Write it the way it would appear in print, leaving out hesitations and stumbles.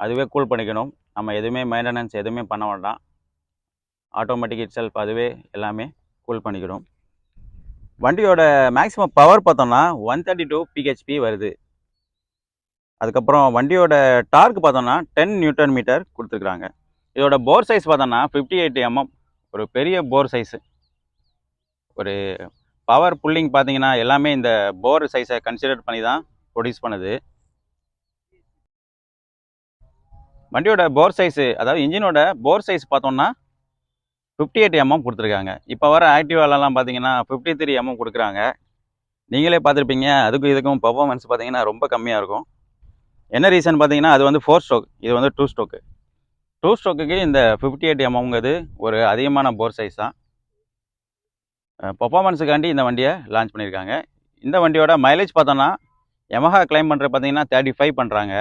அதுவே கூல் பண்ணிக்கணும். நம்ம எதுவுமே மெயின்டெனன்ஸ் எதுவுமே பண்ண வேண்டாம். ஆட்டோமேட்டிக் இட் செல்ஃப் அதுவே எல்லாமே கூல் பண்ணிக்கிடும். வண்டியோட மேக்ஸிமம் பவர் பார்த்தோம்னா 132 பிஹெச்பி வருது. அதுக்கப்புறம் வண்டியோட டார்க் பார்த்தோம்னா 10 நியூட்டன் மீட்டர் கொடுத்துருக்குறாங்க. இதோட போர் சைஸ் பார்த்தோம்னா 58 mm, ஒரு பெரிய போர் சைஸு. ஒரு பவர் புல்லிங் பார்த்தீங்கன்னா எல்லாமே இந்த போர் சைஸை கன்சிடர் பண்ணி தான் ப்ரொடியூஸ் பண்ணுது. வண்டியோட போர் சைஸு, அதாவது இன்ஜினோட போர் சைஸ் பார்த்தோம்னா 58 mm கொடுத்துருக்காங்க. இப்போ வர ஆக்டிவாலெலாம் பார்த்தீங்கன்னா 53 mm கொடுக்குறாங்க. நீங்களே பார்த்துருப்பீங்க, அதுக்கும் இதுக்கும் பர்ஃபார்மன்ஸ் பார்த்தீங்கன்னா ரொம்ப கம்மியாக இருக்கும். என்ன ரீசன் பார்த்தீங்கன்னா அது வந்து 4 ஸ்ட்ரோக், இது வந்து 2 ஸ்ட்ரோக்கு. 2 ஸ்ட்ரோக்குக்கு இந்த 58 mmங்கிறது ஒரு அதிகமான போர் சைஸ் தான். பர்ஃபார்மன்ஸுக்காண்டி இந்த வண்டியை லான்ச் பண்ணியிருக்காங்க. இந்த வண்டியோட மைலேஜ் பார்த்தோன்னா Yamaha கிளைம் பண்ணுற பார்த்தீங்கன்னா 35 பண்ணுறாங்க.